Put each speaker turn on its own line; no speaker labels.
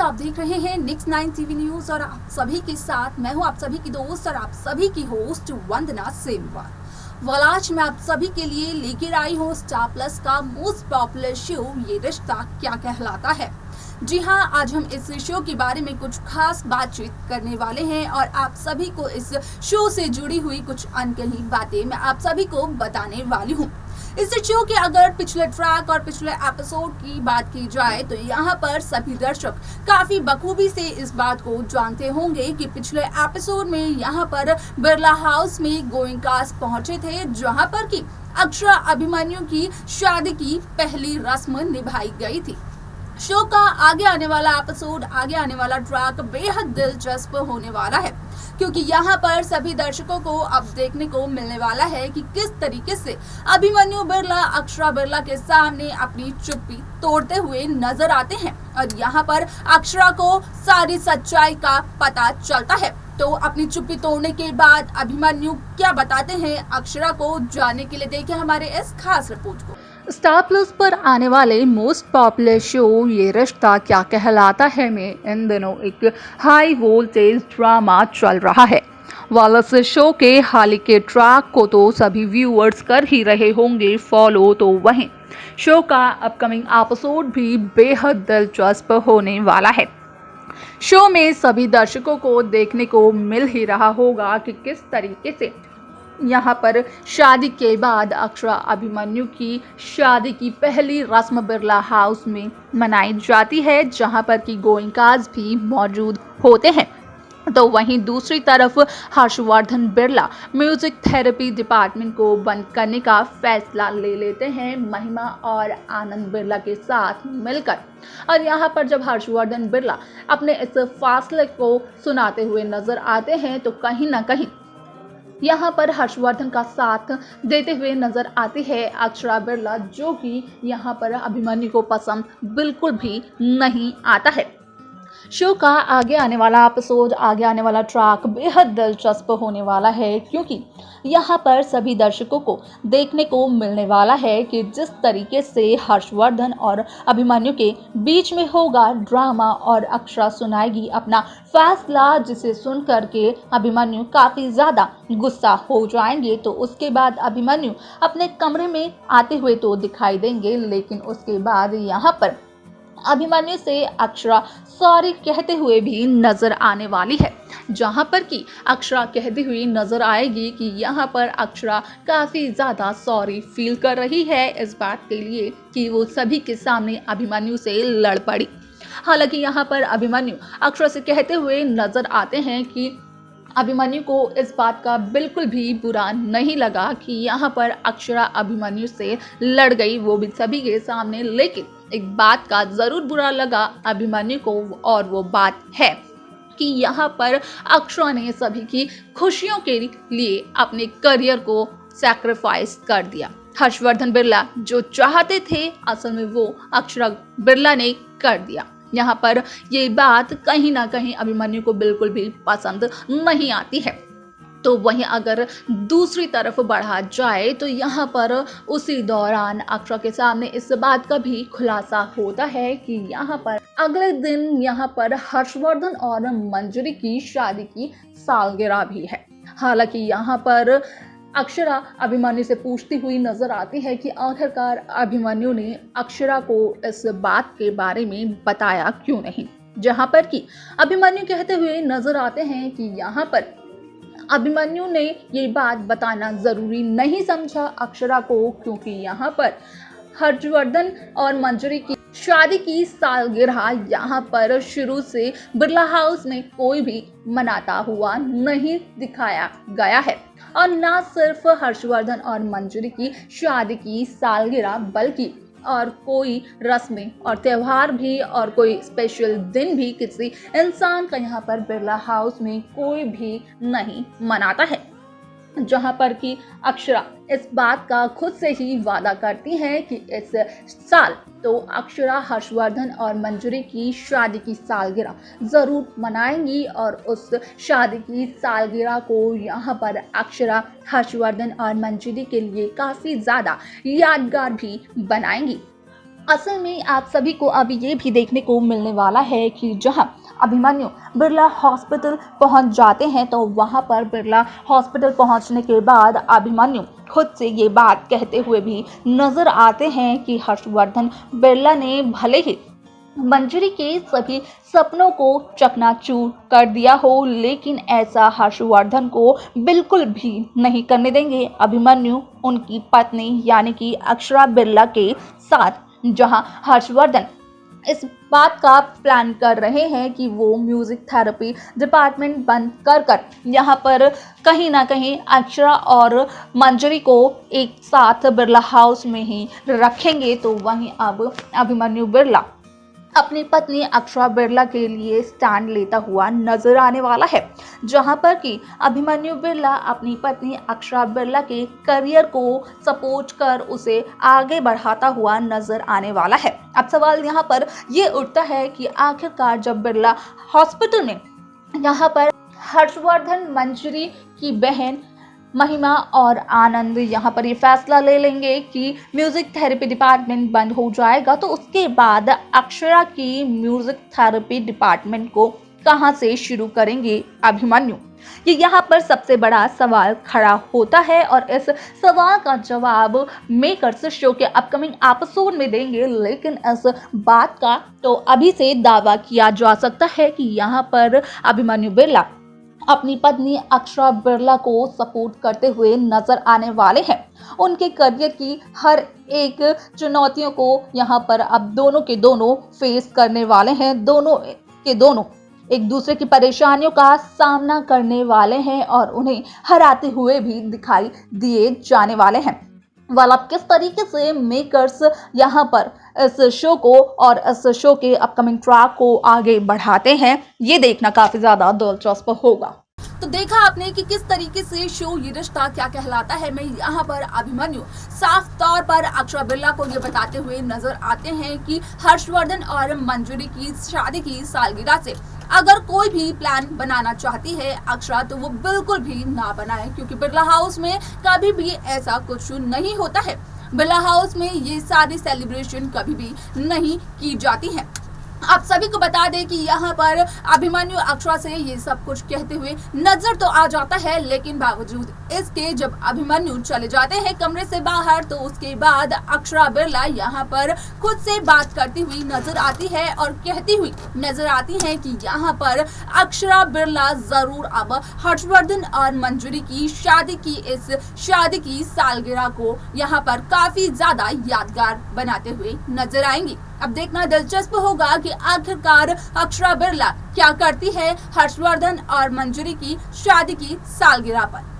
आप देख रहे हैं Next 9 टीवी न्यूज और आप सभी के साथ मैं हूं आप सभी की दोस्त और आप सभी की होस्ट वंदना सेमवार। वाल आज मैं आप सभी के लिए लेकर आई हूं स्टार प्लस का मोस्ट पॉपुलर शो ये रिश्ता क्या कहलाता है। जी हाँ, आज हम इस शो के बारे में कुछ खास बातचीत करने वाले हैं और आप सभी को इस शो से जुड़ी हुई कुछ अनकही बातें मैं आप सभी को बताने वाली हूँ। इस शो के अगर पिछले ट्रैक और पिछले एपिसोड की बात की जाए तो यहाँ पर सभी दर्शक काफी बखूबी से इस बात को जानते होंगे कि पिछले एपिसोड में यहाँ पर बिरला हाउस में गोइंकास पहुंचे थे, जहाँ पर कि अक्षरा अभिमन्यु की शादी की पहली रस्म निभाई गई थी। शो का आगे आने वाला एपिसोड, आगे आने वाला ट्रैक बेहद दिलचस्प होने वाला है, क्योंकि यहाँ पर सभी दर्शकों को अब देखने को मिलने वाला है कि किस तरीके से अभिमन्यु बिरला अक्षरा बिरला के सामने अपनी चुप्पी तोड़ते हुए नजर आते हैं और यहाँ पर अक्षरा को सारी सच्चाई का पता चलता है। तो अपनी चुप्पी तोड़ने के बाद अभिमन्यु क्या बताते हैं अक्षरा को, जानने के लिए देखें हमारे इस खास रिपोर्ट को।
स्टार प्लस पर आने वाले मोस्ट पॉपुलर शो ये रिश्ता क्या कहलाता है में इन दिनों एक हाई वोल्टेज ड्रामा चल रहा है। वालस शो के हाल के ट्रैक को तो सभी व्यूअर्स कर ही रहे होंगे फॉलो, तो वहीं शो का अपकमिंग एपिसोड भी बेहद दिलचस्प होने वाला है। शो में सभी दर्शकों को देखने को मिल ही रहा होगा कि किस तरीके से यहाँ पर शादी के बाद अक्षरा अभिमन्यु की शादी की पहली रस्म बिरला हाउस में मनाई जाती है, जहाँ पर कि गोइंकास भी मौजूद होते हैं। तो वहीं दूसरी तरफ Harshvardhan Birla music therapy department को बंद करने का फैसला ले लेते हैं महिमा और आनंद बिरला के साथ मिलकर। और यहाँ पर जब हर्षवर्धन बिरला अपने इस फैसले को सुनाते हुए नजर आते हैं तो कहीं ना कहीं यहाँ पर हर्षवर्धन का साथ देते हुए नजर आती है अक्षरा बिरला, जो कि यहाँ पर अभिमन्यु को पसंद बिल्कुल भी नहीं आता है। शो का आगे आने वाला एपिसोड, आगे आने वाला ट्रैक बेहद दिलचस्प होने वाला है, क्योंकि यहाँ पर सभी दर्शकों को देखने को मिलने वाला है कि जिस तरीके से हर्षवर्धन और अभिमन्यु के बीच में होगा ड्रामा और अक्षरा सुनाएगी अपना फैसला, जिसे सुन करके अभिमन्यु काफ़ी ज़्यादा गुस्सा हो जाएंगे। तो उसके बाद अभिमन्यु अपने कमरे में आते हुए तो दिखाई देंगे, लेकिन उसके बाद यहाँ पर अभिमन्यु से अक्षरा सॉरी कहते हुए भी नजर आने वाली है, जहां पर कि अक्षरा कहती हुई नजर आएगी कि यहाँ पर अक्षरा काफ़ी ज़्यादा सॉरी फील कर रही है इस बात के लिए कि वो सभी के सामने अभिमन्यु से लड़ पड़ी। हालांकि यहाँ पर अभिमन्यु अक्षरा से कहते हुए नजर आते हैं कि अभिमन्यु को इस बात का बिल्कुल भी बुरा नहीं लगा कि यहाँ पर अक्षरा अभिमन्यु से लड़ गई, वो भी सभी के सामने। लेकिन एक बात का ज़रूर बुरा लगा अभिमन्यु को, और वो बात है कि यहाँ पर अक्षरा ने सभी की खुशियों के लिए अपने करियर को सैक्रिफाइस कर दिया। हर्षवर्धन बिरला जो चाहते थे असल में वो अक्षरा बिरला ने कर दिया। यहाँ पर ये बात कहीं ना कहीं अभिमन्यु को बिल्कुल भी पसंद नहीं आती है। तो वहीं अगर दूसरी तरफ बढ़ा जाए तो यहाँ पर उसी दौरान अक्षरा के सामने इस बात का भी खुलासा होता है कि यहाँ पर अगले दिन यहाँ पर हर्षवर्धन और मंजरी की शादी की सालगिरह भी है। हालांकि यहाँ पर अक्षरा अभिमन्यु से पूछती हुई नजर आती है कि आखिरकार अभिमन्यु ने अक्षरा को इस बात के बारे में बताया क्यों नहीं, जहां पर कि अभिमन्यु कहते हुए नजर आते हैं कि यहाँ पर अभिमन्यु ने ये बात बताना जरूरी नहीं समझा अक्षरा को, क्योंकि यहाँ पर हर्षवर्धन और मंजरी की शादी की सालगिरह यहाँ पर शुरू से बिरला हाउस में कोई भी मनाता हुआ नहीं दिखाया गया है। और न सिर्फ हर्षवर्धन और मंजरी की शादी की सालगिरह बल्कि और कोई रस्में और त्यौहार भी और कोई स्पेशल दिन भी किसी इंसान का यहाँ पर बिरला हाउस में कोई भी नहीं मनाता है, जहां पर कि अक्षरा इस बात का खुद से ही वादा करती हैं कि इस साल तो अक्षरा हर्षवर्धन और मंजरी की शादी की सालगिरह ज़रूर मनाएंगी और उस शादी की सालगिरह को यहाँ पर अक्षरा हर्षवर्धन और मंजरी के लिए काफ़ी ज़्यादा यादगार भी बनाएंगी। असल में आप सभी को अब ये भी देखने को मिलने वाला है कि जहां अभिमन्यु बिरला हॉस्पिटल पहुंच जाते हैं तो वहां पर बिरला हॉस्पिटल पहुंचने के बाद अभिमन्यु खुद से ये बात कहते हुए भी नजर आते हैं कि हर्षवर्धन बिरला ने भले ही मंजरी के सभी सपनों को चकनाचूर कर दिया हो, लेकिन ऐसा हर्षवर्धन को बिल्कुल भी नहीं करने देंगे। अभिमन्यु उनकी पत्नी यानी कि अक्षरा बिरला के साथ जहां हर्षवर्धन इस बात का प्लान कर रहे हैं कि वो म्यूजिक थेरेपी डिपार्टमेंट बंद कर यहाँ पर कहीं ना कहीं अक्षरा और मंजरी को एक साथ बिरला हाउस में ही रखेंगे, तो वहीं अब अभिमन्यु बिरला अपनी पत्नी अक्षरा बिरला के लिए स्टैंड लेता हुआ नजर आने वाला है, जहां पर कि अभिमन्यु बिरला अपनी पत्नी अक्षरा बिरला के करियर को सपोर्ट कर उसे आगे बढ़ाता हुआ नजर आने वाला है। अब सवाल यहां पर ये उठता है कि आखिरकार जब बिरला हॉस्पिटल में यहाँ पर हर्षवर्धन मंजरी की बहन महिमा और आनंद यहाँ पर ये फैसला ले लेंगे कि म्यूजिक थेरेपी डिपार्टमेंट बंद हो जाएगा, तो उसके बाद अक्षरा की म्यूजिक थेरेपी डिपार्टमेंट को कहाँ से शुरू करेंगे अभिमन्यु? ये यहाँ पर सबसे बड़ा सवाल खड़ा होता है और इस सवाल का जवाब मेकर्स शो के अपकमिंग एपिसोड में देंगे, लेकिन इस बात का तो अभी से दावा किया जा सकता है कि यहाँ पर अभिमन्यु बिरला अपनी पत्नी अक्षरा बिरला को सपोर्ट करते हुए नजर आने वाले हैं। उनके करियर की हर एक चुनौतियों को यहाँ पर अब दोनों के दोनों फेस करने वाले हैं। दोनों के दोनों एक दूसरे की परेशानियों का सामना करने वाले हैं और उन्हें हराते हुए भी दिखाई दिए जाने वाले हैं। वाल अब किस तरीके से मेकर्स यहाँ पर इस शो को और इस शो के अपकमिंग ट्रैक को आगे बढ़ाते हैं, ये देखना काफी ज्यादा दिलचस्प होगा।
तो देखा आपने कि किस तरीके से शो ये रिश्ता क्या कहलाता है में यहाँ पर अभिमन्यु साफ तौर पर अक्षरा बिरला को ये बताते हुए नजर आते हैं कि हर्षवर्धन और मंजरी की शादी की सालगिरह से अगर कोई भी प्लान बनाना चाहती है अक्षरा, तो वो बिल्कुल भी ना बनाए, क्योंकि बिरला हाउस में कभी भी ऐसा कुछ नहीं होता है। बिरला हाउस में ये सारी सेलिब्रेशन कभी भी नहीं की जाती है। आप सभी को बता दें कि यहाँ पर अभिमन्यु अक्षरा से ये सब कुछ कहते हुए नजर तो आ जाता है, लेकिन बावजूद इसके जब अभिमन्यु चले जाते हैं कमरे से बाहर, तो उसके बाद अक्षरा बिरला यहाँ पर खुद से बात करती हुई नजर आती है और कहती हुई नजर आती है कि यहाँ पर अक्षरा बिरला जरूर अब हर्षवर्धन और मंजरी की इस शादी की सालगिरह को यहाँ पर काफी ज्यादा यादगार बनाते हुए नजर आएंगी। अब देखना दिलचस्प होगा कि आखिरकार अक्षरा बिरला क्या करती है हर्षवर्धन और मंजरी की शादी की सालगिरह पर।